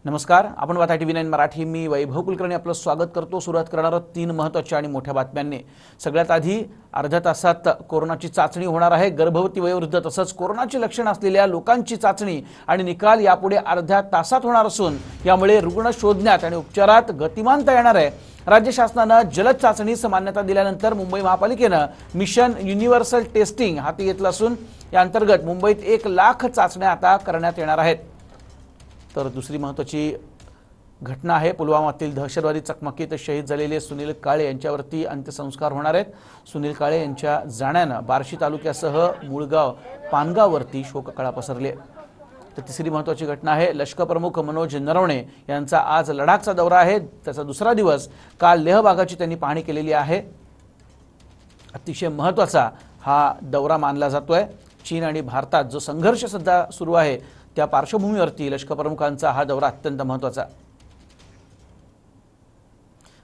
नमस्कार, आपण वाचा TV9 मराठी. मी वैभव कुलकर्णी आपलं स्वागत करतो. सुरुवात करणार आहोत 3 महत्त्वाच्या आणि मोठ्या बातम्यांनी. सगळ्यात आधी अर्ध्या तासात कोरोनाची चाचणी होणार आहे. गर्भवती वयोवृद्ध तसंच कोरोनाची लक्षणं असलेल्या लोकांची चाचणी आणि निकाल यापुढे अर्ध्या तासात होणार असून यामुळे रुग्ण शोधण्यात आणि उपचारात गतिमानता येणार आहे. राज्य शासनानं जलद चाचणीस मान्यता दिल्यानंतर मुंबई महापालिकेनं मिशन युनिव्हर्सल टेस्टिंग हाती घेतलं असून या अंतर्गत मुंबईत 1 लाख चाचण्या आता करण्यात येणार आहेत. तर दुसरी महत्त्वाची घटना आहे पुलवामातील दहशतवादी चकमकीत शहीद झालेले सुनील काळे यांच्यावरती अंत्यसंस्कार होणार आहेत. सुनील काळे यांच्या जाण्यानं बार्शी तालुक्यासह मुळगाव पानगाववरती शोककळा पसरली. तर तिसरी महत्त्वाची घटना आहे लष्कर प्रमुख मनोज नरवणे यांचा आज लडाखचा दौरा आहे. त्याचा दुसरा दिवस. काल लेह भागाची त्यांनी पाहणी केलेली आहे. अतिशय महत्त्वाचा हा दौरा मानला जातोय. चीन आणि भारतात जो संघर्ष सध्या सुरू आहे त्या पार्श्वभूमीवरती लष्कर प्रमुखांचा हा दौरा अत्यंत महत्त्वाचा.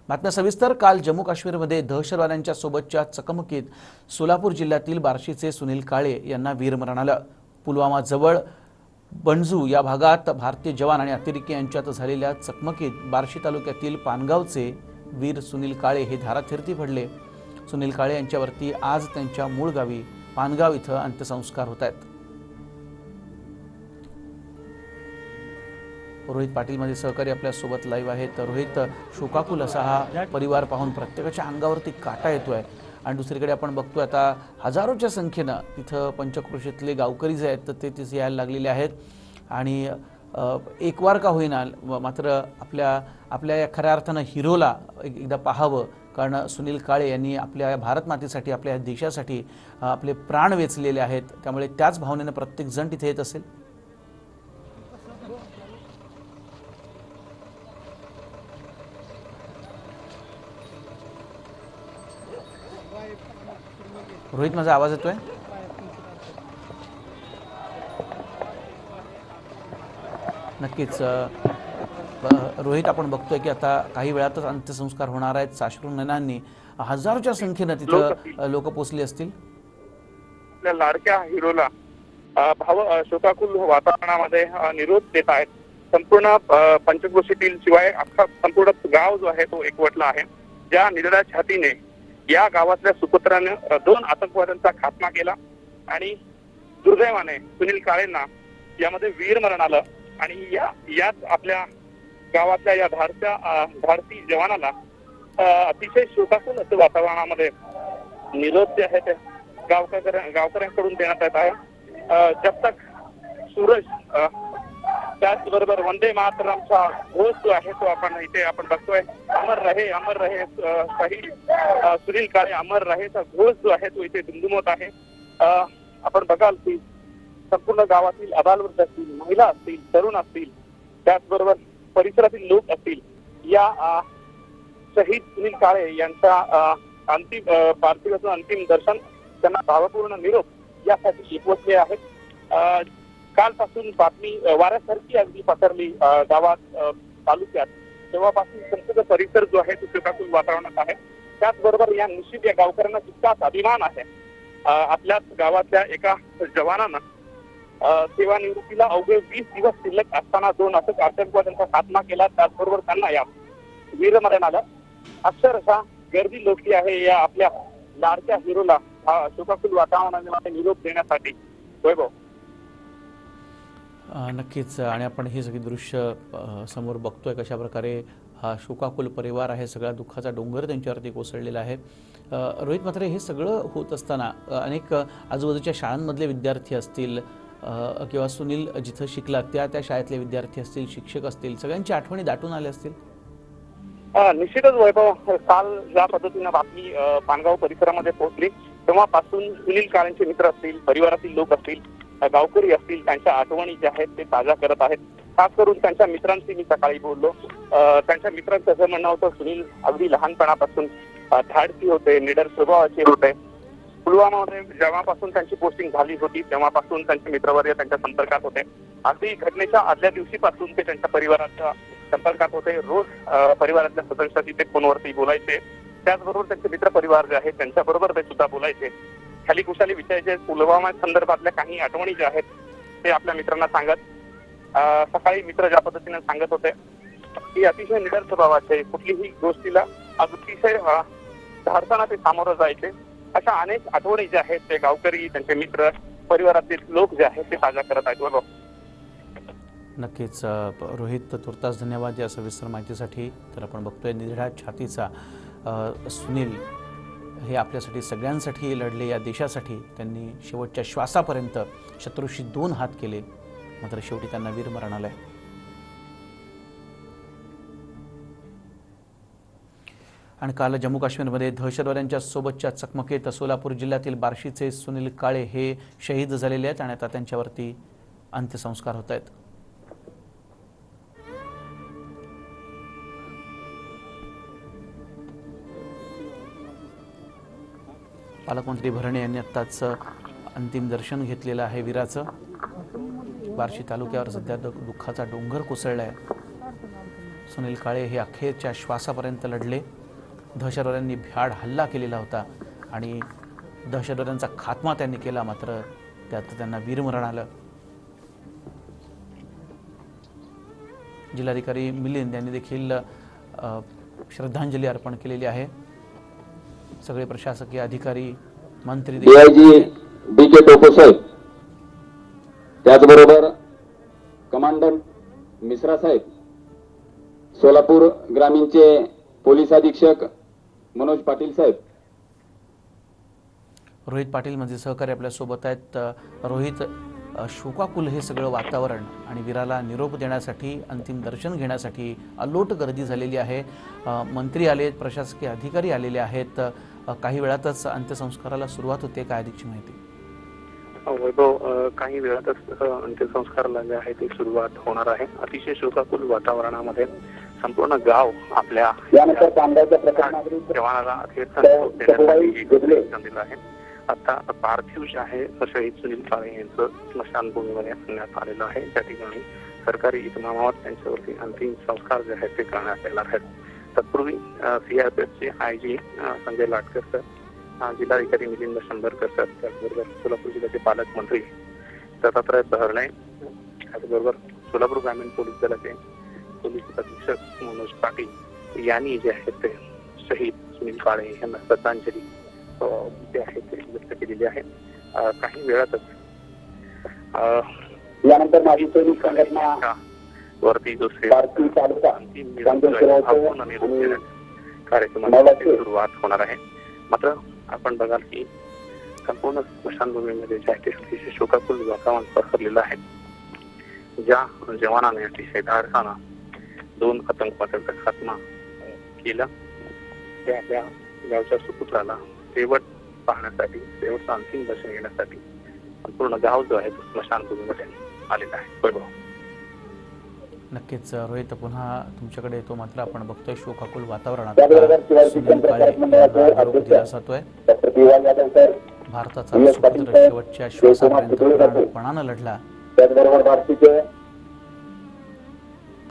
बातम्या सविस्तर. काल जम्मू काश्मीरमध्ये दहशतवाद्यांच्या सोबतच्या चकमकीत सोलापूर जिल्ह्यातील बार्शीचे सुनील काळे यांना वीरमरण आलं. पुलवामा जवळ बनजू या भागात भारतीय जवान आणि अतिरेकी यांच्यात झालेल्या चकमकीत बार्शी तालुक्यातील पानगावचे वीर सुनील काळे हे धारातीर्थी पडले. सुनील काळे यांच्यावरती आज त्यांच्या मूळ गावी पानगाव इथं अंत्यसंस्कार होत आहेत. रोहित पाटील माझे सहकारी आपल्या सोबत लाईव्ह आहेत. तर रोहित, शोकाकुल असा हा परिवार पाहून प्रत्येकाच्या अंगावरती काटा येतोय आणि दुसरीकडे आपण बघतोय आता हजारोच्या संख्येनं तिथं पंचक्रोशीतले गावकरी जे आहेत तर ते तिथे यायला लागलेले आहेत आणि एक वार का होईना मात्र आपल्या या खऱ्या अर्थानं हिरोला एकदा पाहावं. कारण सुनील काळे यांनी आपल्या भारत मातेसाठी आपल्या देशासाठी आपले प्राण वेचलेले आहेत. त्यामुळे त्याच भावनेनं प्रत्येक जण तिथे येत असेल. रोहित, माझा आवाज येतोय? नक्कीच रोहित, आपण बघतोय की आता काही वेळातच अंत्यसंस्कार होणार आहेत. साश्रू नयनांनी हजारोच्या संख्येनं तिथं लोक पोहोचली असतील. आपल्या लाडक्या हिरोला शोकाकुल वातावरणामध्ये निरोप देत आहेत. संपूर्ण पंचक्रोशीतील शिवाय अख्खा संपूर्ण गाव जो आहे तो एकवटला आहे. ज्या निधड्या छातीने या गावातल्या सुपुत्राने 2 आतंकवाद्यांचा खात्मा केला आणि दुर्दैवाने सुनील काळेंना यामध्ये वीरमरण आलं आणि याच आपल्या गावातल्या या भारतीय जवानाला अतिशय शोकाकुल असं वातावरणामध्ये निरोप जे आहे ते गावकऱ्यांकडून देण्यात येत आहे. जब तक सूरज, त्याचबरोबर वंदे मातरमचा घोष जो आहे तो आपण बघतोय. अमर रहे शहीद सुनील काळे, अमर रहेचा घोष जो आहे तो इथे दुमदुमत आहे. आपण बघाल की संपूर्ण गावातील अबालवृद्ध असतील, महिला असतील, तरुण असतील, त्याचबरोबर परिसरातील लोक असतील, या शहीद सुनील काळे यांच्या अंतिम पार्थिवाचं अंतिम दर्शन, त्यांना भावपूर्ण निरोप यासाठी एकवटले आहेत. कालपासून बातमी वाऱ्यासारखी अगदी पसरली गावात, तालुक्यात. तेव्हापासून संपूर्ण परिसर जो आहे तो शोकाकुल वातावरणात आहे. त्याचबरोबर या निश्चित या गावकऱ्यांना तितकाच अभिमान आहे. आपल्याच गावातल्या एका जवानानं सेवानिवृत्तीला अवघे 20 दिवस शिल्लक असताना 2 आतंकवाद्यांचा खात्मा केला. त्याचबरोबर त्यांना या वीरमरण आलं. अक्षरशः गर्दी लोटली आहे या आपल्या लाडक्या हिरोला शोकाकुल वातावरणामध्ये निरोप देण्यासाठी. वैभव, नक्कीच. आणि आपण ही सगळी दृश्य समोर बघतोय कशा प्रकारे हा शोकाकुल परिवार आहे. सगळा दुःखाचा डोंगर त्यांच्यावरती कोसळलेला आहे. रोहित, मात्र हे सगळं होत असताना अनेक आजूबाजूच्या शाळांमधले विद्यार्थी असतील किंवा सुनील जिथं शिकला त्या शाळेतले विद्यार्थी असतील, शिक्षक असतील, सगळ्यांची आठवणी दाटून आल्या असतील. निश्चितच वैभव, काल ज्या पद्धतीनं बातमी पानगाव परिसरामध्ये पोहोचली तेव्हापासून सुनील काळेंचे मित्र असतील, परिवारातील लोक असतील, गावकरी असतील, त्यांच्या आठवणी ज्या आहेत ते ताज्या करत आहेत. खास करून त्यांच्या मित्रांशी मी सकाळी बोललो. त्यांच्या मित्रांचं असं म्हणणं होतं सुनील अगदी लहानपणापासून धाडसी होते, निडर स्वभावाचे होते. पुलवामामध्ये जेव्हापासून त्यांची पोस्टिंग झाली होती तेव्हापासून त्यांचे मित्रवर्ग त्यांच्या संपर्कात होते. अगदी घटनेच्या आदल्या दिवशीपासून ते त्यांच्या परिवाराच्या संपर्कात होते. रोज परिवारातल्या सदस्यांशी ते फोनवरती बोलायचे. त्याचबरोबर त्यांचे मित्र परिवार जे आहेत त्यांच्याबरोबर ते सुद्धा बोलायचे. खाली कुशाली विषयाचे पुलवामा संदर्भातल्या काही आठवणी ज्या आहेत ते आपल्या मित्रांना सांगत सकाळी मित्र ज्या पद्धतीने सांगत होते की अतिशय निडर स्वभावाचे, कुठलीही गोष्टीला अतिशय धाडसाना ते सामोरं जायचे. अशा अनेक आठवणी ज्या आहेत ते गावकरी, त्यांचे मित्र, परिवारातील लोक जे आहेत ते ताजा करत आहेत. बरोबर. नक्कीच रोहित, तुर्तास धन्यवाद या सविस्तर माहितीसाठी. तर आपण बघतोय निधड्या छातीचा सुनील हे आपल्यासाठी सगळ्यांसाठी लढले, या देशासाठी त्यांनी शेवटच्या श्वासापर्यंत शत्रूशी 2 हात केले, मात्र शेवटी त्यांना वीरमरण आलंय. आणि काल जम्मू काश्मीरमध्ये दहशतवाद्यांच्या सोबतच्या चकमकीत सोलापूर जिल्ह्यातील बार्शीचे सुनील काळे हे शहीद झालेले आहेत आणि आता त्यांच्यावरती अंत्यसंस्कार होत आहेत. पालकमंत्री भरणे यांनी आत्ताच अंतिम दर्शन घेतलेलं आहे वीराचं. बार्शी तालुक्यावर सध्या दुःखाचा डोंगर कोसळला आहे. सुनील काळे हे अखेरच्या श्वासापर्यंत लढले. दहशतवाद्यांनी भ्याड हल्ला केलेला होता आणि दहशतवाद्यांचा खात्मा त्यांनी केला, मात्र त्यात त्यांना वीरमरण आलं. जिल्हाधिकारी मिलिंद यांनी देखील श्रद्धांजली अर्पण केलेली आहे. सगळे प्रशासकीय अधिकारी, मंत्री, डीआयजी डी.के. टोपे साहेब, त्याचबरोबर कमांडंट मिश्रा साहेब, सोलापूर ग्रामीणचे पोलीस अधीक्षक मनोज पाटील साहेब, रोहित पाटील माझे सहकारी आपल्या सोबत आहेत. रोहित, शोकाकुल हे सगळं वातावरण आणि वीराला निरोप देण्यासाठी, अंतिम दर्शन घेण्यासाठी अलोट गर्दी झालेली आहे. मंत्री आले, प्रशासकीय अधिकारी आलेले आहेत. काही वेळातच अंत्यसंस्काराला सुरुवात होते, काय अधिकची माहिती? वैभव, काही वेळातच अंत्यसंस्काराला जे आहे ते सुरुवात होणार आहे. अतिशय शोकाकुल वातावरणामध्ये संपूर्ण गाव आपल्या जवानाला अखेरचा निरोप देण्यासाठी जमलेला आहे. आता पार्थिव जे आहे शहीद सुनील काळे यांचं स्मशानभूमीमध्ये आणण्यात आलेलं आहे. त्या ठिकाणी सरकारी इतमामात त्यांच्यावरती अंतिम संस्कार जे आहेत ते करण्यात येणार आहेत. तत्पूर्वी सीआरपीएफचे आयजी संजय लाटकर सर, जिल्हाधिकारी मिलिंद शंभरकर सर, त्याचबरोबर सोलापूर जिल्ह्याचे पालकमंत्री दत्तात्रय भरणे, त्याचबरोबर सोलापूर ग्रामीण पोलीस दलाचे पोलीस अधीक्षक मनोज पाटील यांनी जे आहेत ते शहीद सुनील काळे यांना श्रद्धांजली जे आहे ते व्यक्त केलेली आहे. काही वेळातच यानंतर माझी सैनिक संघटना वरती जो कार्यक्रमाची सुरुवात होणार आहे. मात्र आपण बघाल की संपूर्ण स्मशानभूमीमध्ये जे आहे ते अतिशय शोकाकुल वातावरण पसरलेलं आहे. ज्या जवानाने अतिशय धाडसाना 2 आतंकवाद्यांचा खात्मा केला, त्या आपल्या गावच्या सुपुत्राला शेवट पाहण्यासाठी, शेवटचं अंतिम दर्शन घेण्यासाठी संपूर्ण गाव जो आहे तो स्मशानभूमीमध्ये आलेला आहे. बरोबर. नक्कीच रोहित, पुन्हा तुमच्याकडे येतो. मात्र आपण बघतोय शोकाकुल वातावरणात सुनील काळे यांना निरोप दिला जातोय. भारताचा सुपुत्र शेवटच्या श्वासापर्यंत प्राणपणानं लढला.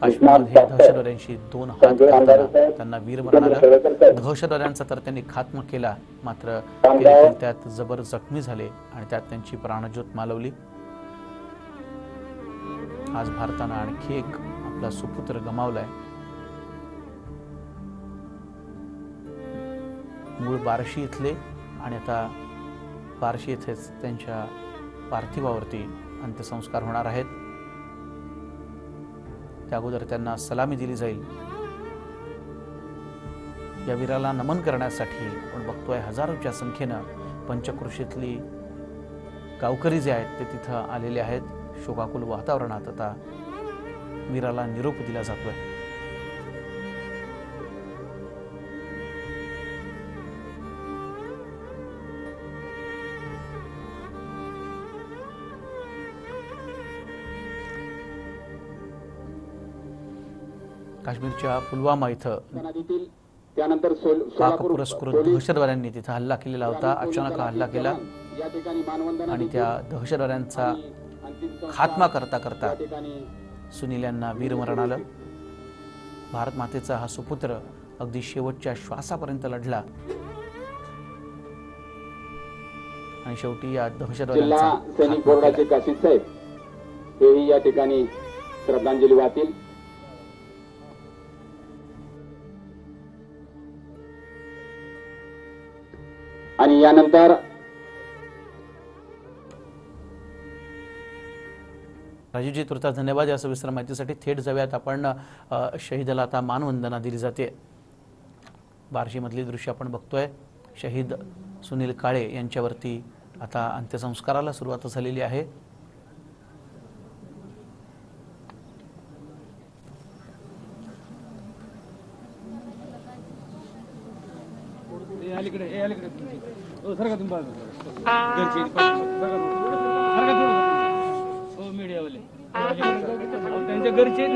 काश्मीरमध्ये दहशतवाद्यांशी 2 हात करताना त्यांना वीरमरण आलं. दहशतवाद्यांचा तर त्यांनी खात्मा केला, मात्र ते देखील त्यात जबर जखमी झाले आणि त्यात त्यांची प्राणज्योत मालवली. आज भारतानं आणखी एक आपला सुपुत्र गमावलाय. मूळ बार्शी इथले आणि आता बार्शी येथेच त्यांच्या पार्थिवावरती अंत्यसंस्कार होणार आहेत. त्या अगोदर त्यांना सलामी दिली जाईल. या वीराला नमन करण्यासाठी आपण बघतोय हजारोच्या संख्येनं पंचक्रोशीतली गावकरी जे आहेत ते तिथं आलेले आहेत. शोकाकुल वातावरणात आता वीराला निरोप दिला जातोय. काश्मीरच्या पुलवामा इथं त्यानंतर पाकपुरस्कृत दहशतवाद्यांनी तिथं हल्ला केलेला होता. अचानक हा हल्ला केला आणि त्या दहशतवाद्यांचा खात्मा करता करता सुनील यांना वीरमरण आलं. भारत मातेचा हा सुपुत्र अगदी शेवटच्या श्वासापर्यंत लढला आणि शेवटी या दहशतवाद्यांचा सैनिक बोर्डाचे काशीद साहेब हेही या ठिकाणी श्रद्धांजली वाहतील. आणि यानंतर राजीवजी तुर्तास धन्यवाद या सविस्तर माहितीसाठी. थेट जाऊयात आपण शहीदाला आता मानवंदना दिली जाते. बार्शीमधली दृश्य आपण बघतोय. शहीद सुनील काळे यांच्यावरती आता अंत्यसंस्काराला सुरुवात झालेली आहे. मीडियावाले त्यांच्या घरचे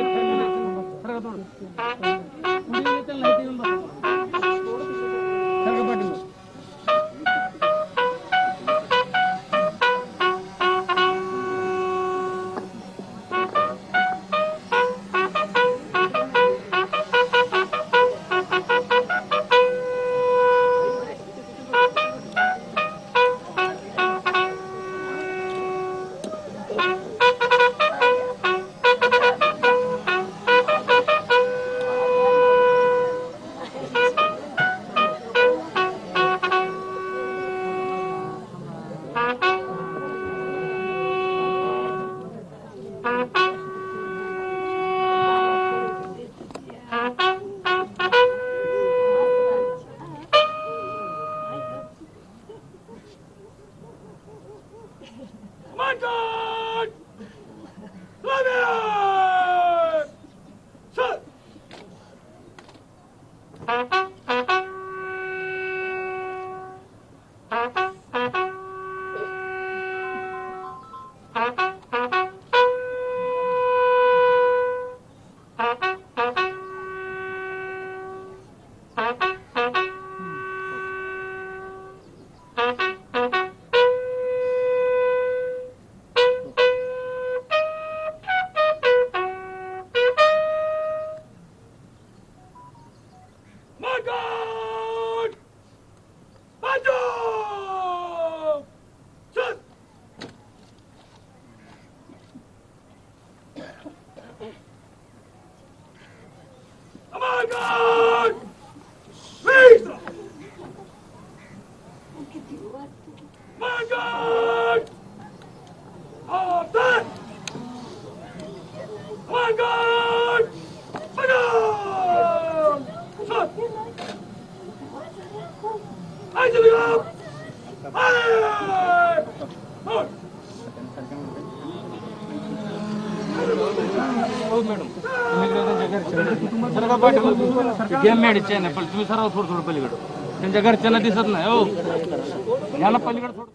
तुम्ही सर्व थोडं थोडं पलीकडे त्यांच्या घरच्यांना दिसत नाही हो याला पलीकडे थोडं.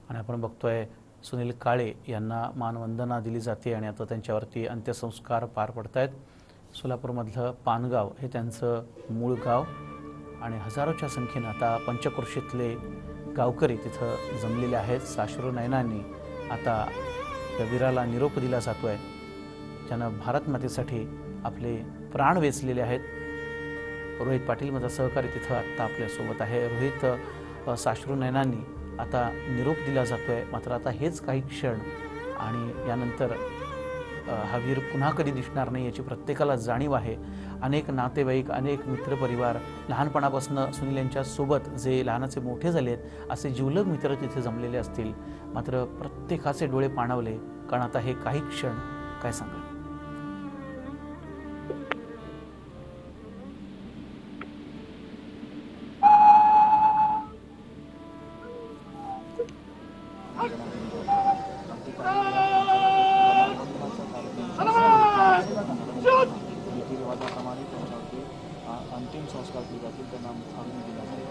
आणि आपण बघतोय सुनील काळे यांना मानवंदना दिली जाते आणि आता त्यांच्यावरती अंत्यसंस्कार पार पडत आहेत. सोलापूरमधलं पानगाव हे त्यांचं मूळ गाव आणि हजारोच्या संख्येनं आता पंचक्रोशीतले गावकरी तिथं जमलेले आहेत. साश्रू नयनांनी आता या वीराला निरोप दिला जातोय ज्यानं भारत मातेसाठी आपले प्राण वेचलेले आहेत. रोहित पाटील माझा सहकारी तिथं आत्ता आपल्यासोबत आहे. रोहित, साश्रू नयनांनी आता निरोप दिला जातोय. मात्र आता हेच काही क्षण आणि यानंतर हा वीर पुन्हा कधी दिसणार नाही याची प्रत्येकाला जाणीव आहे. अनेक नातेवाईक, अनेक मित्रपरिवार, लहानपणापासून सुनील यांच्या सोबत जे लहानाचे मोठे झालेत असे जिवलग मित्र तिथे जमलेले असतील. मात्र प्रत्येकाचे डोळे पाणावले कारण आता हे काही क्षण काय सांगा. अंतिम संस्कार केले जातील त्यांना थांबून दिला जाईल.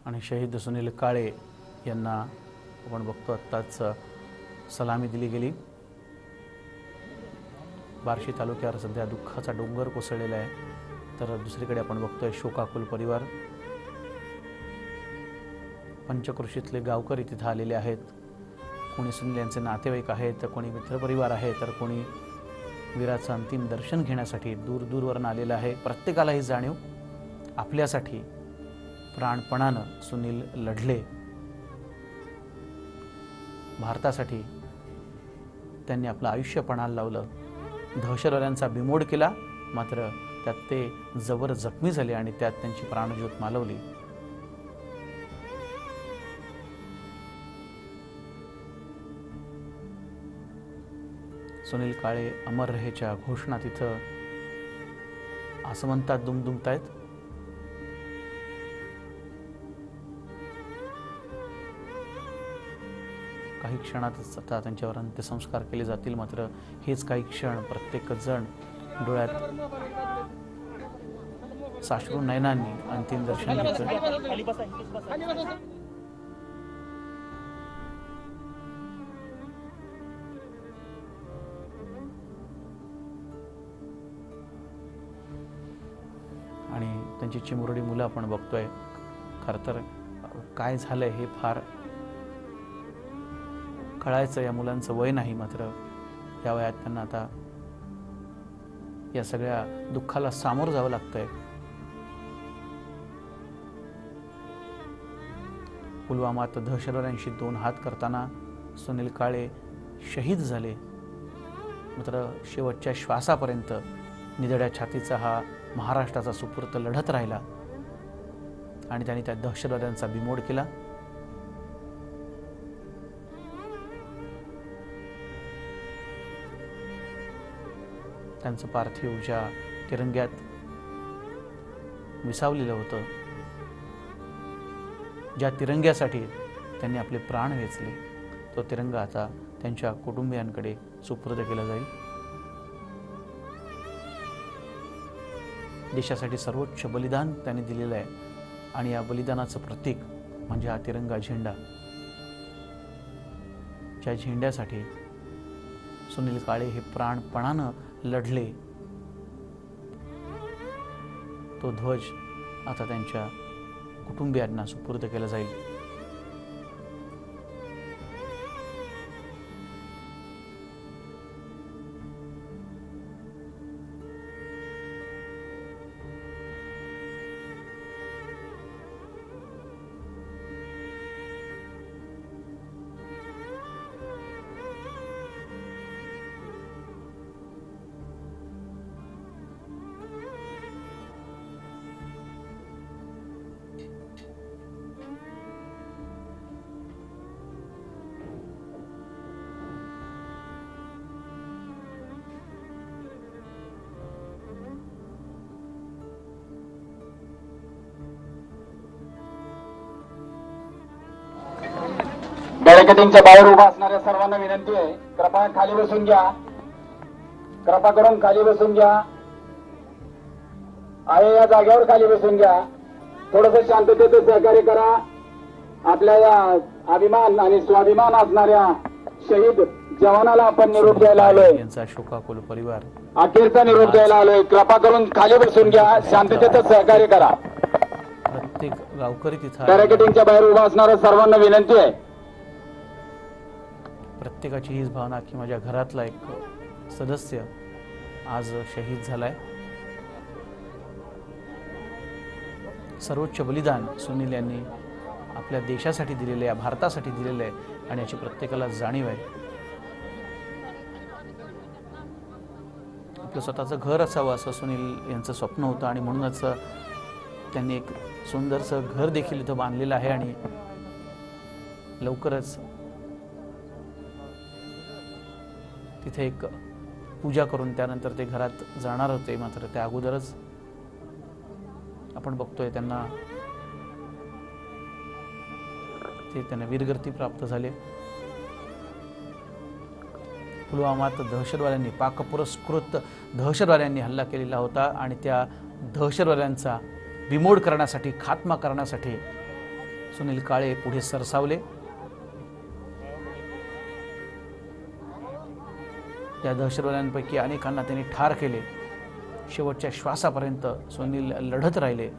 आणि शहीद सुनील काळे यांना आपण बघतो आत्ताच सलामी दिली गेली। बार्शी तालुक्यावर सध्या दुःखाचा डोंगर कोसळलेला आहे, तर दुसरीकडे आपण बघतोय शोकाकुल परिवार। पंचक्रोशीतले गावकरी तिथे आलेले आहेत, कोणी सुनील यांचे नातेवाईक आहेत, तर कोणी मित्रपरिवार आहे, तर कोणी वीराचं अंतिम दर्शन घेण्यासाठी दूरवरून आलेलं आहे। प्रत्येकाला ही जाणीव आपल्यासाठी प्राणपणानं सुनील लढले, भारतासाठी त्यांनी आपलं आयुष्य पणाला लावलं, दहशतवाद्यांचा बिमोड केला, मात्र त्यात ते जबर जखमी झाले आणि त्यात त्यांची प्राणज्योत मालवली। सुनील काळे अमर रहेच्या घोषणा तिथं आसमंतात दुमदुमतायत। काही क्षणातच आता त्यांच्यावर अंत्यसंस्कार केले जातील, मात्र हेच काही क्षण प्रत्येक जण डोळ्यात साश्रू नयनांनी अंतिम दर्शन घेतलं। त्यांची चिमुरडी मुलं आपण बघतोय. खरं तर काय झालंय हे फार कळायचं या मुलांचं वय नाही, मात्र या वयात त्यांना आता या सगळ्या दुःखाला सामोरं जावं लागतंय. पुलवामात दहशतवाद्यांशी 2 हात करताना सुनील काळे शहीद झाले, मात्र शेवटच्या श्वासापर्यंत निधड्या छातीचा हा महाराष्ट्राचा सुपूर्त लढत राहिला आणि त्यांनी त्या दहशतवाद्यांचा बिमोड केला. त्यांचं पार्थिव ज्या तिरंग्यात विसावलेलं होतं, ज्या तिरंग्यासाठी त्यांनी आपले प्राण वेचले, तो तिरंगा आता त्यांच्या कुटुंबियांकडे सुपूर्द केला जाईल. देशासाठी सर्वोच्च बलिदान त्यांनी दिलेलं आहे आणि या बलिदानाचं प्रतीक म्हणजे हा तिरंगा झेंडा. ज्या झेंड्यासाठी सुनील काळे हे प्राणपणानं लढले, तो ध्वज आता त्यांच्या कुटुंबियांना सुपूर्द केला जाईल. बॅरिकेडिंगच्या बाहेर उभा असणाऱ्या सर्वांना विनंती आहे, कृपया खाली बसून घ्या. कृपा करून खाली बसून घ्या. आहे या जागेवर खाली बसून घ्या. थोडंसं शांततेचं सहकार्य करा. आपल्या या अभिमान आणि स्वाभिमान असणाऱ्या शहीद जवानाला आपण निरोप द्यायला आलोय. यांचा शोकाकुल परिवार अखेरचा निरोप द्यायला आलोय. कृपा करून खाली बसून घ्या. शांततेचं सहकार्य करा. प्रत्येक गावकरी तिथं बॅरिकेडिंगच्या बाहेर उभा असणाऱ्या सर्वांना विनंती आहे. प्रत्येकाची हीच भावना की माझ्या घरातला एक सदस्य आज शहीद झालाय. सर्वोच्च बलिदान सुनील यांनी आपल्या देशासाठी दिलेलं आहे, भारतासाठी दिलेलं आहे आणि याची प्रत्येकाला जाणीव आहे. आपलं स्वतःचं घर असावं असं सुनील यांचं स्वप्न होतं आणि म्हणूनच त्यांनी एक सुंदरसं घर देखील इथं बांधलेलं आहे आणि लवकरच तिथे एक पूजा करून त्यानंतर ते घरात जाणार होते. मात्र त्या अगोदरच आपण बघतोय त्यांना वीरगती प्राप्त झाले. पुलवामात दहशतवाद्यांनी पाकपुरस्कृत दहशतवाद्यांनी हल्ला केलेला होता आणि त्या दहशतवाद्यांचा बिमोड करण्यासाठी, खात्मा करण्यासाठी सुनील काळे पुढे सरसावले. या दहशतवाद्यांपैकी अनेकांना त्यांनी ठार केले. शेवटच्या श्वासापर्यंत सुनील लढत राहिले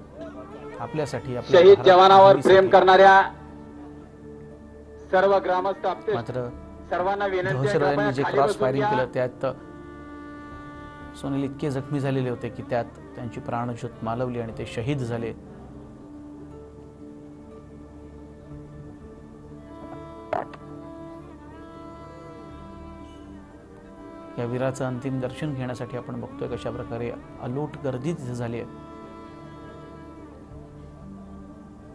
आपल्यासाठी, आपल्या शहीद जवानावर प्रेम करणाऱ्या सर्व ग्रामस्थ मात्र सर्वांना विनंती आहे, दहशतवाद्यांनी जे खाली क्रॉस बसून फायरिंग घ्या. केलं त्यात सुनील इतके जखमी झालेले होते की त्यात त्यांची प्राणज्योत मालवली आणि ते शहीद झाले. या वीराचं अंतिम दर्शन घेण्यासाठी आपण बघतोय कशा प्रकारे अलोट गर्दी तिथे झाली आहे.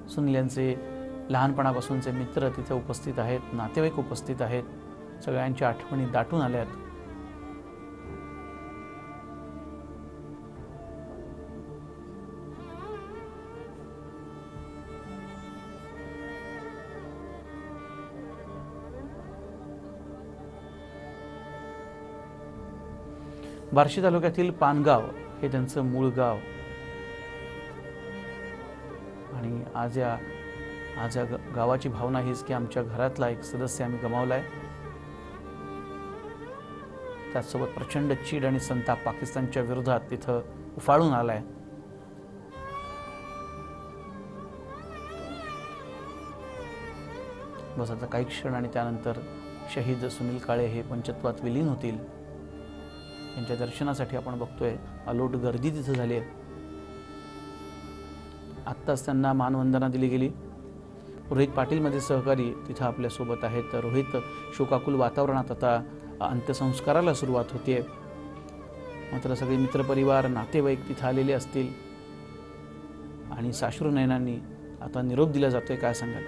सुनील यांचे लहानपणापासूनचे मित्र तिथे उपस्थित आहेत, नातेवाईक उपस्थित आहेत. सगळ्यांच्या आठवणी दाटून आल्यात. बार्शी तालुक्यातील पानगाव हे त्यांचं मूळ गाव आणि आज या गावाची भावना हीच की आमच्या घरातला एक सदस्य आम्ही गमावलाय. त्याचसोबत प्रचंड चीड आणि संताप पाकिस्तानच्या विरोधात तिथं उफाळून आलाय. बस आता काही क्षण आणि त्यानंतर शहीद सुनील काळे हे पंचत्वात विलीन होतील. त्यांच्या दर्शनासाठी आपण बघतोय अलोट गर्दी तिथं झाली आहे. आत्ताच त्यांना मानवंदना दिली गेली. रोहित पाटील माझे सहकारी तिथं आपल्यासोबत आहेत. तर रोहित, शोकाकुल वातावरणात आता अंत्यसंस्काराला सुरुवात होतीये. मात्र सगळे मित्रपरिवार, नातेवाईक तिथं आलेले असतील आणि साश्रू नयनांनी आता निरोप दिला जातोय. काय सांगाल?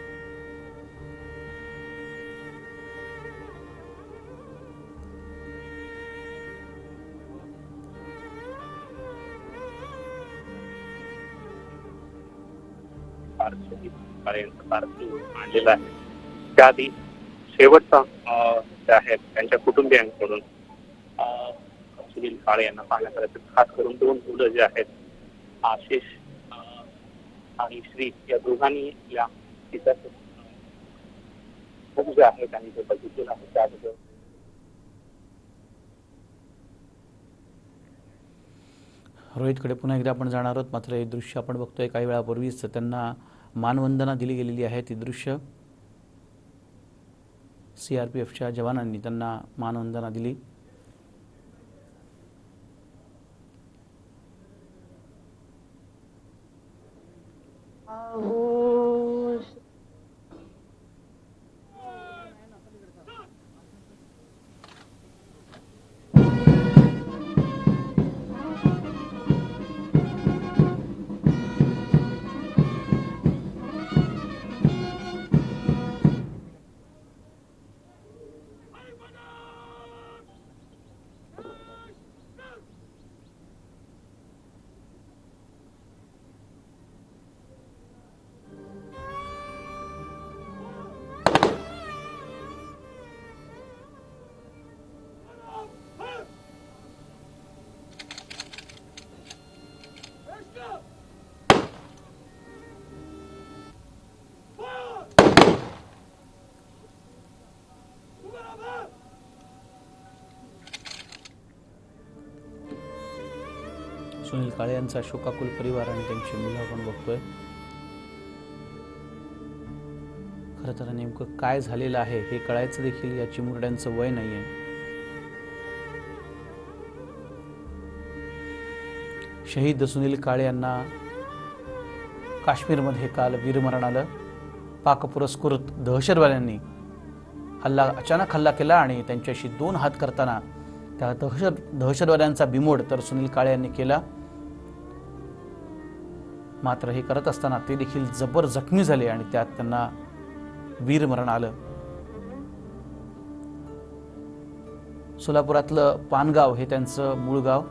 पार्थिव आणलेला आहे. त्याआधी शेवटचा जे आहेत त्यांच्या कुटुंबियांकडून सुनील काळे यांना पाहण्यात आलं. खास करून 2 मुलं जे आहेत, आशिष आणि श्री, या दोघांनी या तिचा जे आहे त्यांनी जे बघितलेलं आहे त्याबद्दल रोहितकडे पुन्हा एकदा आपण जाणार आहोत. मात्र हे दृश्य आपण बघतोय काही वेळापूर्वीच त्यांना मानवंदना दिली गेलेली आहे. ती दृश्य CRPFच्या जवानांनी त्यांना मानवंदना दिली. सुनील काळे यांचा शोकाकुल परिवार आणि त्यांची मुलं आपण बघतोय. खरं तर नेमकं काय झालेलं आहे हे कळायचं देखील या चिमुरड्यांचं वय नाहीये. शहीद सुनील काळे यांना काश्मीरमध्ये काल वीरमरण आलं. पाक पुरस्कृत दहशतवाद्यांनी अचानक हल्ला केला आणि त्यांच्याशी 2 हात करताना त्या दहशतवाद्यांचा बिमोड तर सुनील काळे यांनी केला. मात्र हे करत असताना ते देखील जबर जखमी झाले आणि त्यात त्यांना वीरमरण आलं. सोलापुरातलं पानगाव हे त्यांचं मूळ गाव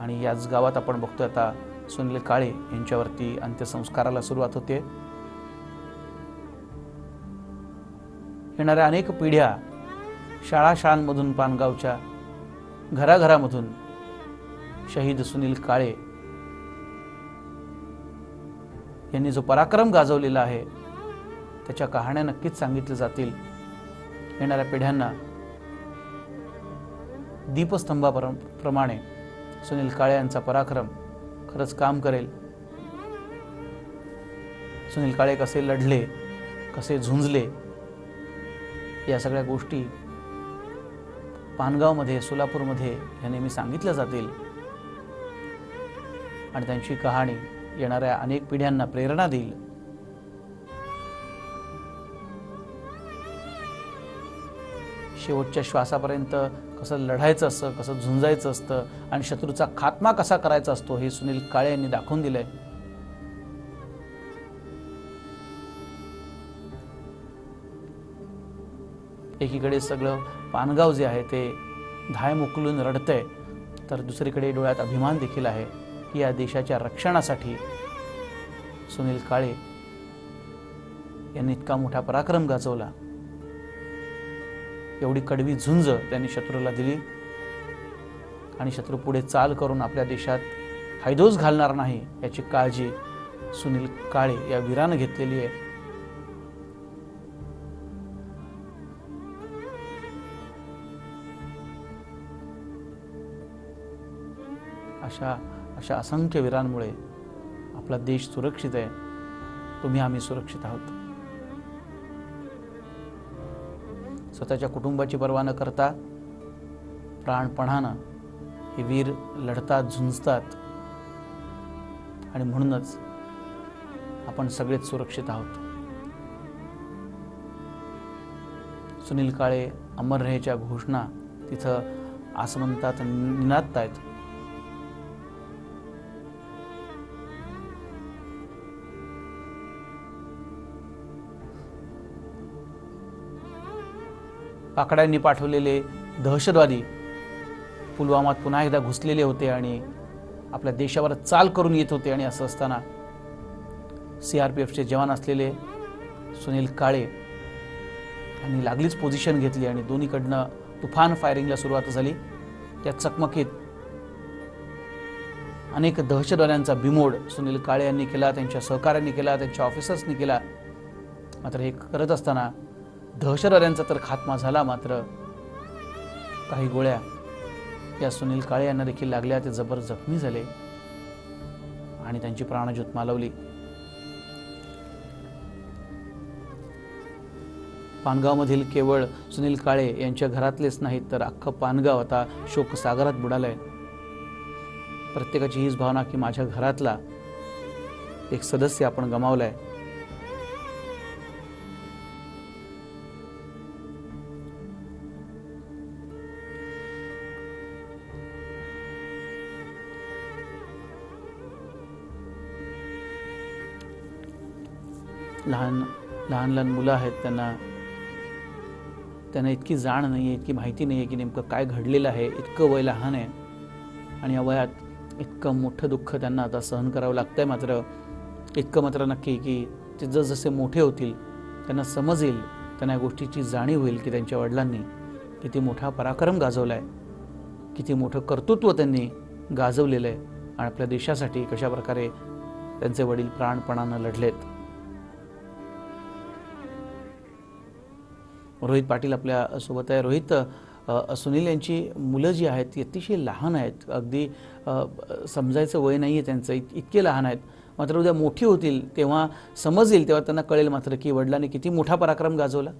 आणि याच गावात आपण बघतोय आता सुनील काळे यांच्यावरती अंत्यसंस्काराला सुरुवात होते. येणाऱ्या अनेक पिढ्या शाळांमधून, पानगावच्या घराघरामधून शहीद सुनील काळे यांनी जो पराक्रम गाजवलेला आहे त्याच्या कहाण्या नक्कीच सांगितल्या जातील. येणाऱ्या पिढ्यांना दीपस्तंभाप्रमाणे सुनील काळे यांचा पराक्रम खरंच काम करेल. सुनील काळे कसे लढले, कसे झुंजले, या सगळ्या गोष्टी पानगावमध्ये, सोलापूरमध्ये या नेहमी सांगितल्या जातील आणि त्यांची कहाणी येणाऱ्या अनेक पिढ्यांना प्रेरणा देईल. शेवटच्या श्वासापर्यंत कसं लढायचं असतं, कसं झुंजायचं असतं आणि शत्रूचा खात्मा कसा करायचा असतो हे सुनील काळे यांनी दाखवून दिलंय. एकीकडे सगळं पानगाव जे आहे ते धाय मोकलून रडतंय, तर दुसरीकडे डोळ्यात अभिमान देखील आहे की या देशाच्या रक्षणासाठी सुनील काळे यांनी इतका मोठा पराक्रम गाजवला. एवढी कडवी झुंज त्यांनी शत्रूला दिली आणि शत्रू पुढे चाल करून आपल्या देशात हैदोस घालणार नाही याची काळजी सुनील काळे या वीरानं घेतलेली आहे. अशा असंख्य वीरांमुळे आपला देश सुरक्षित आहे. तुम्ही आम्ही सुरक्षित आहोत. स्वतःच्या कुटुंबाची पर्वा न करता प्राणपणानं हे वीर लढतात, झुंजतात आणि म्हणूनच आपण सगळेच सुरक्षित आहोत. सुनील काळे अमर रहेच्या घोषणा तिथं आसमंतात निनादतायत. पाकड्यांनी पाठवलेले दहशतवादी पुलवामात पुन्हा एकदा घुसलेले होते आणि आपल्या देशावर चाल करून येत होते. आणि असं असताना CRPFचे जवान असलेले सुनील काळे यांनी लागलीच पोझिशन घेतली आणि दोन्हीकडनं तुफान फायरिंगला सुरुवात झाली. त्या चकमकीत अनेक दहशतवाद्यांचा बिमोड सुनील काळे यांनी केला, त्यांच्या सहकाऱ्यांनी केला, त्यांच्या ऑफिसर्सनी केला. मात्र हे करत असताना दहशतवाद्यांचा तर खात्मा झाला, मात्र काही गोळ्या या सुनील काळे यांना देखील लागल्या. ते जबर जखमी झाले आणि त्यांची प्राणज्योत मालवली. पानगावमधील केवळ सुनील काळे यांच्या घरातलेच नाहीत तर अख्खं पानगाव आता शोकसागरात बुडालंय. प्रत्येकाची हीच भावना की माझ्या घरातला एक सदस्य आपण गमावलाय. लहान लहान मुलं आहेत, त्यांना इतकी जाण नाही आहे, इतकी माहिती नाही आहे की नेमकं काय घडलेलं आहे. इतकं वय लहान आहे आणि या वयात इतकं मोठं दुःख त्यांना आता सहन करावं लागतंय. मात्र इतकं मात्र नक्की की ते जसजसे मोठे होतील त्यांना समजेल, त्यांना या गोष्टीची जाणीव होईल की त्यांच्या वडिलांनी किती मोठा पराक्रम गाजवलाय, किती मोठं कर्तृत्व त्यांनी गाजवलेलं आहे आणि आपल्या देशासाठी कशा प्रकारे त्यांचे वडील प्राणपणानं लढलेत. रोहित पाटील आपल्या सोबत आहे. रोहित, सुनील यांची मुलं जी आहेत ती अतिशय लहान आहेत, अगदी समजायचं वय नाही आहे त्यांचं, इतके लहान आहेत. मात्र उद्या मोठी होतील तेव्हा समजेल, तेव्हा त्यांना कळेल मात्र की वडिलांनी किती मोठा पराक्रम गाजवला.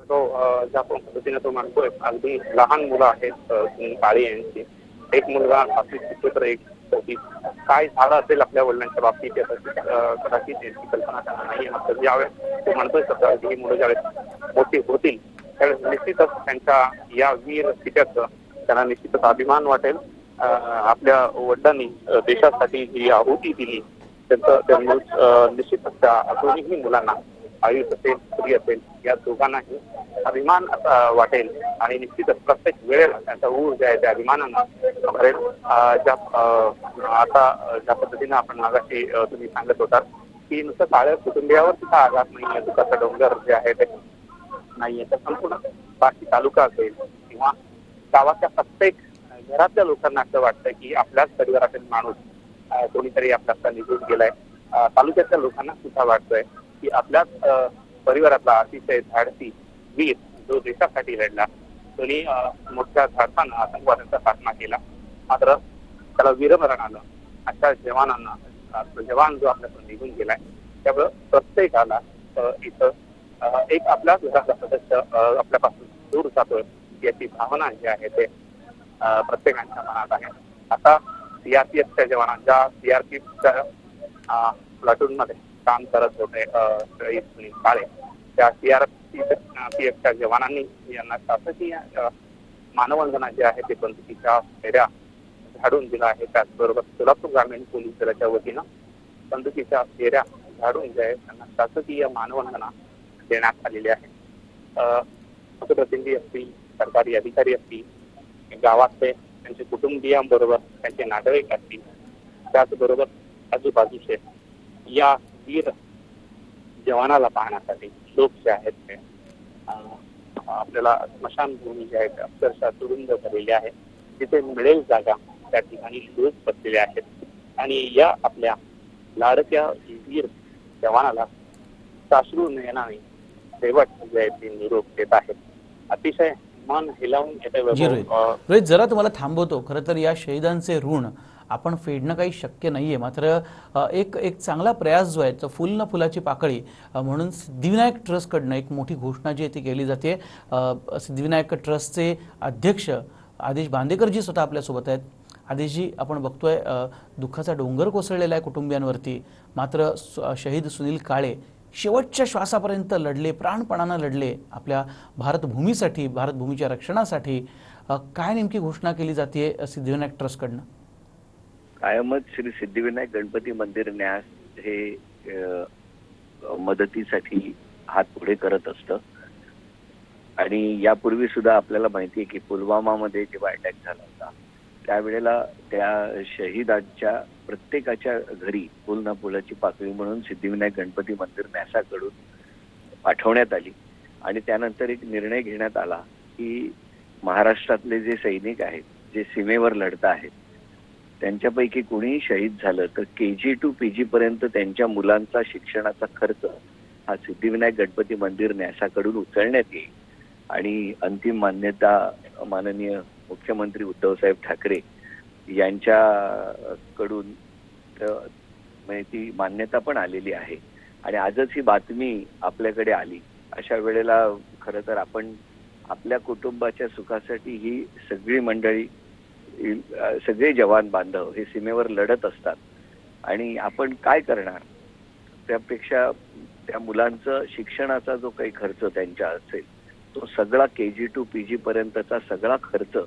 तो ज्या पद्धतीने तो मानतोय, अगदी लहान मुलं आहेत सुनील काळे यांची. एक मुलगा 7वीत शिकतो तर एक 4वीत. काय झालं असेल आपल्या वडिलांच्या बाबतीत कदाचित याची कल्पना त्यांना नाहीये. मात्र ज्यावेळेस तो म्हणतोय स्वतः ही मुलं ज्यावेळेस मोठी होतील त्यावेळेस निश्चितच त्यांच्या या वीर पित्याचं त्यांना निश्चितच अभिमान वाटेल. आपल्या वडिलांनी देशासाठी जी आहुती दिली त्यांचं निश्चितच त्या दोन्ही मुलांना, आयुष असेल स्त्री असेल, या दोघांनाही अभिमान वाटेल आणि निश्चितच प्रत्येक वेळेला त्यांचा ऊर जे आहे त्या अभिमानानं भरेल. ज्या पद्धतीनं आपण मागाशी तुम्ही सांगत होतात की नुसतं काळ्या कुटुंबियावर सुद्धा आघात नाहीये, दुःखाचा डोंगर जे आहे ते नाहीये, तर संपूर्ण बाकी तालुका असेल किंवा गावाच्या प्रत्येक घरातल्या लोकांना असं वाटतं की आपल्याच परिवारातील माणूस कोणीतरी आपल्याला निघून गेलाय. तालुक्यातल्या लोकांना सुद्धा वाटतंय की आपल्याच परिवारातला अतिशय धाडसी वीर जो देशासाठी लढला, कोणी मोठ्या धाडसानं आतंकवाद्यांचा सामना केला, मात्र त्याला वीरमरण आलं. अशा जवानांना, जवान जो आपल्याकडून निघून गेलाय त्यामुळं प्रत्येकाला इथं एक आपल्या घरातला सदस्य आपल्यापासून दूर जातोय याची भावना जी आहे ते प्रत्येकाच्या मनात आहे. आता CRPFच्या जवानांच्या CRPFच्या प्लाटून मध्ये काम करत होते सुनील काळे, त्या CRPFच्या जवानांनी यांना शासकीय मानवंदना जे आहे ते बंदुकीच्या फेऱ्या झाडून दिला आहे. त्याचबरोबर सोलापूर ग्रामीण पोलीस दलाच्या वतीनं बंदुकीच्या फेऱ्या झाडून जे आहे त्यांना शासकीय मानवंदना देण्यात आलेली आहे. लोकप्रतिनिधी असतील, सरकारी अधिकारी असतील, गावातले त्यांचे कुटुंबियांबरोबर त्यांचे नातेवाईक असतील, त्याचबरोबर आजूबाजूचे या वीर जवानाला पाहण्यासाठी लोक जे आहेत ते आपल्याला स्मशानभूमी जे आहेत अक्षरशः तुरुंग झालेली आहे. तिथे मिळेल जागा त्या ठिकाणी लोक बसलेले आहेत आणि या आपल्या लाडक्या वीर जवानाला साश्रू नयनाने शेवट जे आहे ते निरोप देत आहेत. अतिशय मन हिलावून येते. रोहित, जरा तुम्हाला थांबवतो. खरं तर या शहीदांचे ऋण आपण फेडणं काही शक्य नाही आहे. मात्र एक एक चांगला प्रयास जो आहे तो फुल न फुलाची पाकळी म्हणून सिद्धिविनायक ट्रस्टकडनं एक मोठी घोषणा जी आहे ती केली जाते. सिद्धिविनायक ट्रस्टचे अध्यक्ष आदेश बांदेकरजी स्वतः आपल्यासोबत आहेत. आदेशजी, आपण बघतोय दुःखाचा डोंगर कोसळलेला आहे कुटुंबियांवरती. मात्र शहीद सुनील काळे शेवटच्या श्वासापर्यंत लढले, प्राणपणानं लढले आपल्या भारतभूमीसाठी, भारतभूमीच्या रक्षणासाठी. काय नेमकी घोषणा केली जाते सिद्धिविनायक ट्रस्टकडनं? कायमच श्री सिद्धिविनायक गणपती मंदिर न्यास हे मदतीसाठी हात पुढे करत असतं. आणि यापूर्वी सुद्धा आपल्याला माहिती आहे की पुलवामामध्ये जेव्हा अटॅक झाला होता त्यावेळेला त्या शहीदांच्या प्रत्येकाच्या घरी फुल ना फुलाची पाकळी म्हणून सिद्धिविनायक गणपती मंदिर न्यासाकडून पाठवण्यात आली. आणि त्यानंतर एक निर्णय घेण्यात आला की महाराष्ट्रातले जे सैनिक आहेत, जे सीमेवर लढत आहेत, त्यांच्यापैकी कोणीही शहीद झालं तर KG to PG पर्यंत त्यांच्या मुलांचा शिक्षणाचा खर्च हा सिद्धिविनायक गणपती मंदिर न्यासाकडून उचलण्यात येईल. आणि अंतिम मान्यता माननीय मुख्यमंत्री उद्धवसाहेब ठाकरे यांच्याकडून म्हणजे ती मान्यता पण आलेली आहे. आणि आजच ही बातमी आपल्याकडे आली. अशा वेळेला खरं तर आपण आपल्या कुटुंबाच्या सुखासाठी ही सगळी मंडळी, सगळे जवान बांधव हे सीमेवर लढत असतात. आणि आपण काय करणार, त्यापेक्षा त्या मुलांचं शिक्षणाचा जो काही खर्च त्यांच्या असेल तो सगळा KG to PG पर्यंतचा सगळा खर्च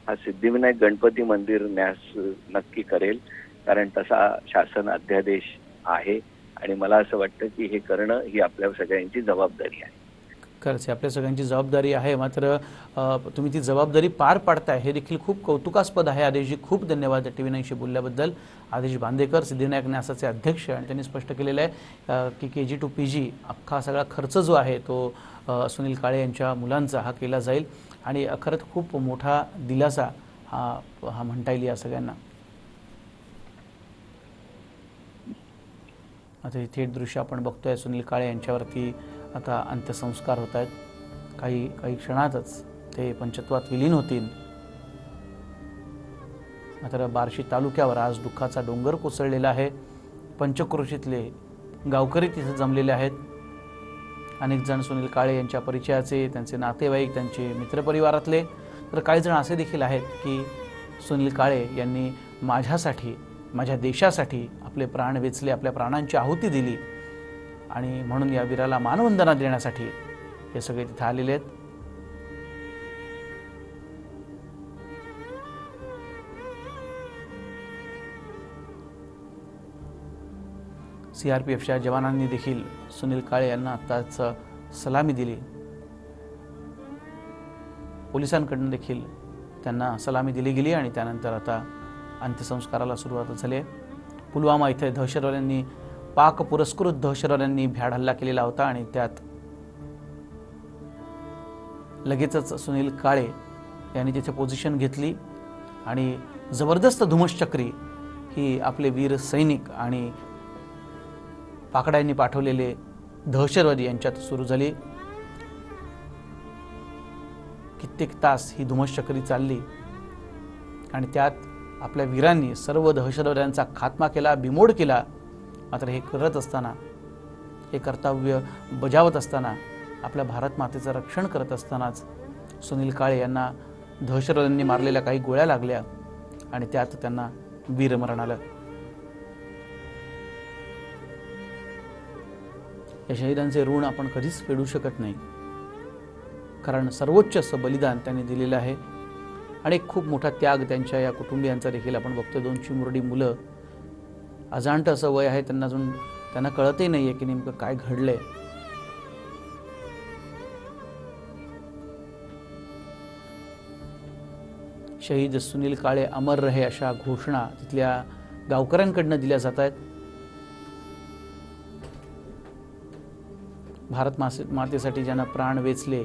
हा सिद्धिविनायक गणपती मंदिर न्यास नक्की करेल. कारण तसा शासन अध्यादेश आहे आणि मला असं वाटतं की हे करणं ही आपल्या सगळ्यांची जबाबदारी आहे. खरंच आपल्या सगळ्यांची जबाबदारी आहे. मात्र तुम्ही ती जबाबदारी पार पाडताय हे देखील खूप कौतुकास्पद आहे. आदेशजी, खूप धन्यवाद TV9शी बोलल्याबद्दल. आदेश बांदेकर, सिद्धिविनायक न्यासाचे अध्यक्ष, आणि त्यांनी स्पष्ट केलेलं आहे की KG to PG अख्खा सगळा खर्च जो आहे तो सुनील काळे यांच्या मुलांचा हा केला जाईल. आणि खरंच खूप मोठा दिलासा हा म्हणता येईल या सगळ्यांना. आता हे थेट दृश्य आपण बघतोय. सुनील काळे यांच्यावरती आता अंत्यसंस्कार होत आहेत. काही क्षणातच ते पंचत्वात विलीन होतील. मात्र बार्शी तालुक्यावर आज दुःखाचा डोंगर कोसळलेला आहे. पंचक्रोशीतले गावकरी तिथे जमलेले आहेत. अनेक जण सुनील काळे यांच्या परिचयाचे, त्यांचे नातेवाईक, त्यांचे मित्रपरिवारातले, तर काही जण असे देखील आहेत की सुनील काळे यांनी माझ्यासाठी, माझ्या देशासाठी आपले प्राण वेचले, आपल्या प्राणांची आहुती दिली आणि म्हणून या वीराला मानवंदना देण्यासाठी हे सगळे तिथे आलेले आहेत. CRPFच्या जवानांनी देखील सुनील काळे यांना आताच सलामी दिली. पोलिसांकडून देखील त्यांना सलामी दिली गेली आणि त्यानंतर आता अंत्यसंस्काराला सुरुवात झाली आहे. पुलवामा इथे दहशतवाद्यांनी, पाक पुरस्कृत दहशतवाद्यांनी भ्याड हल्ला केलेला होता आणि त्यात लगेचच सुनील काळे यांनी तिथे पोझिशन घेतली आणि जबरदस्त धुमश्चक्री ही आपले वीर सैनिक आणि पाकड्यांनी पाठवलेले दहशतवादी यांच्यात सुरू झाली. कित्येक तास ही धुमश्चक्री चालली आणि त्यात आपल्या वीरांनी सर्व दहशतवाद्यांचा खात्मा केला, बिमोड केला. मात्र हे करत असताना, हे कर्तव्य बजावत असताना, आपल्या भारत मातेचं रक्षण करत असतानाच सुनील काळे यांना दहशतवाद्यांनी मारलेल्या काही गोळ्या लागल्या आणि त्यात त्यांना वीरमरण आलं. या शहीदांचे ऋण आपण कधीच फेडू शकत नाही, कारण सर्वोच्च असं बलिदान त्यांनी दिलेलं आहे आणि खूप मोठा त्याग त्यांच्या या कुटुंबियांचा देखील आपण बघतो. 2 चिमुरडी मुलं, अजाणतं असं वय आहे, त्यांना अजून त्यांना कळतही नाही आहे की नेमकं काय घडलंय. शहीद सुनील काळे अमर रहे अशा घोषणा तिथल्या गावकऱ्यांकडनं दिल्या जात आहेत. भारत मातेसाठी ज्यानं प्राण वेचले,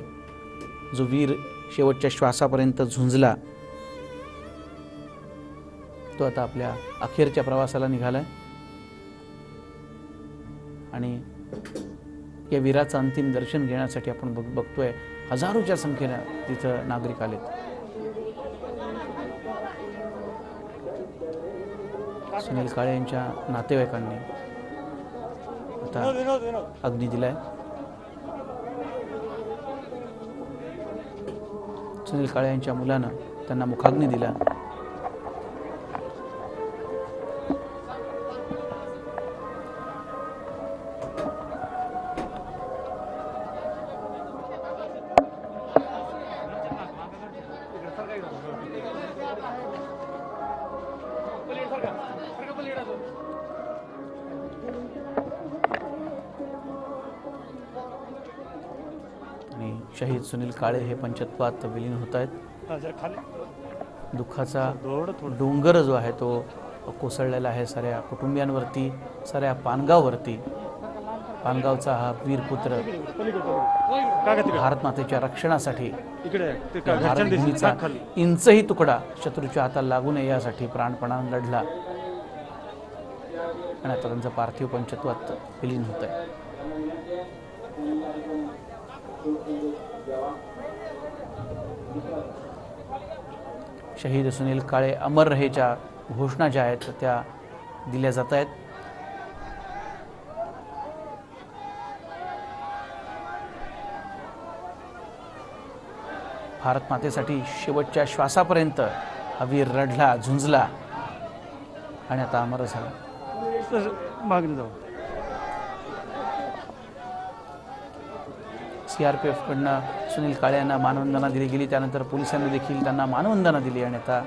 जो वीर शेवटच्या श्वासापर्यंत झुंजला, तो आता आपल्या अखेरच्या प्रवासाला निघालाय आणि या वीराचं अंतिम दर्शन घेण्यासाठी आपण बघतोय हजारोच्या संख्येनं तिथं नागरिक आलेत. सुनील काळे यांच्या नातेवाईकांनी आता अग्नी दिलाय. सुनील काळे यांच्या मुलानं त्यांना मुखाग्नी दिला. आणि शहीद सुनील काळे हे पंचत्वात विलीन होत आहेत. दुःखाचा डोंगर जो आहे तो कोसळलेला आहे साऱ्या कुटुंबियांवरती, साऱ्या पानगाववरती. पानगावचा हा वीर पुत्र भारत मातेच्या रक्षणासाठी, भारत भूमीचा इंचही तुकडा शत्रूच्या हाताला लागू नये यासाठी प्राणपणाने लढला आणि आता त्यांचं पार्थिव पंचत्वात विलीन होत आहे. शहीद सुनील काळे अमर रहेच्या घोषणा ज्या आहेत त्या दिल्या जात आहेत. भारत मातेसाठी शेवटच्या श्वासापर्यंत हा वीर रडला, झुंजला आणि आता अमर झाला. CRPF कडनं सुनील काळे यांना मानवंदना दिली गेली. त्यानंतर पोलिसांनी देखील त्यांना मानवंदना दिली आणि आता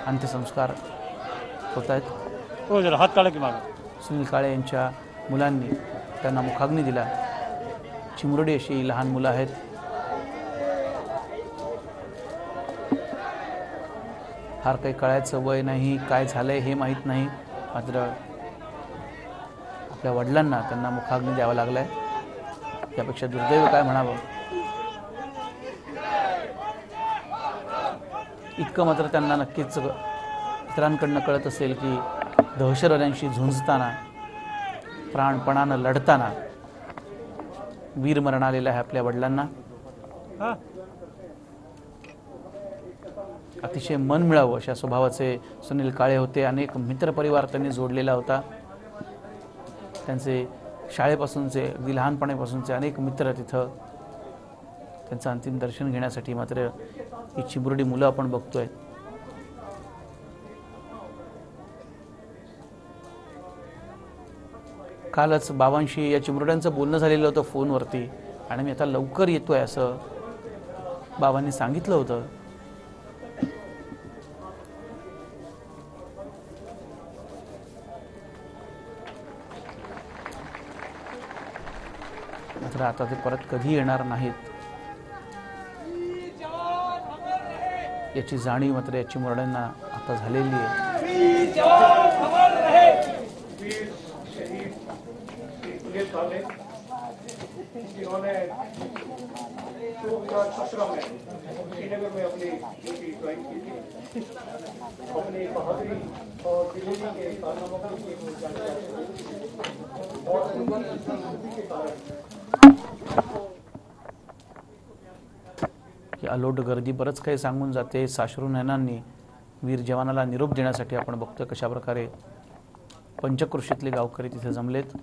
अंत्यसंस्कार होत आहेत. सुनील काळे यांच्या मुलांनी त्यांना मुखाग्नी दिला. चिमुरडी अशी लहान मुलं आहेत. फार काही कळायचं वय नाही, काय झालंय हे माहीत नाही, मात्र आपल्या वडिलांना त्यांना मुखाग्नी द्यावा लागलाय. त्यापेक्षा दुर्दैव काय म्हणावं. इतकं मात्र त्यांना नक्कीच इतरांकडनं कळत असेल की दहशतवाद्यांशी झुंजताना, प्राणपणानं लढताना वीरमरण आलेलं आहे आपल्या वडिलांना. अतिशय मन मिळावं अशा स्वभावाचे सुनील काळे होते. अनेक मित्रपरिवार त्यांनी जोडलेला होता. त्यांचे शाळेपासूनचे, अगदी लहानपणापासूनचे अनेक मित्र तिथं त्यांचं अंतिम दर्शन घेण्यासाठी. मात्र ही चिमुरडी मुलं आपण बघतोय. कालच बाबांशी या चिमुरड्यांचं बोलणं झालेलं होतं फोनवरती आणि मी आता लवकर येतोय असं बाबांनी सांगितलं होतं. मात्र आता ते परत कधी येणार नाहीत याची जाणीव मात्र या चिमुरड्यांना आता झालेली आहे. ही अलोट गर्दी बरंच काही सांगून जाते. साश्रू नयनांनी वीर जवानाला निरोप देण्यासाठी आपण बघतोय कशा प्रकारे पंचक्रोशीतले गावकरी तिथे जमलेत.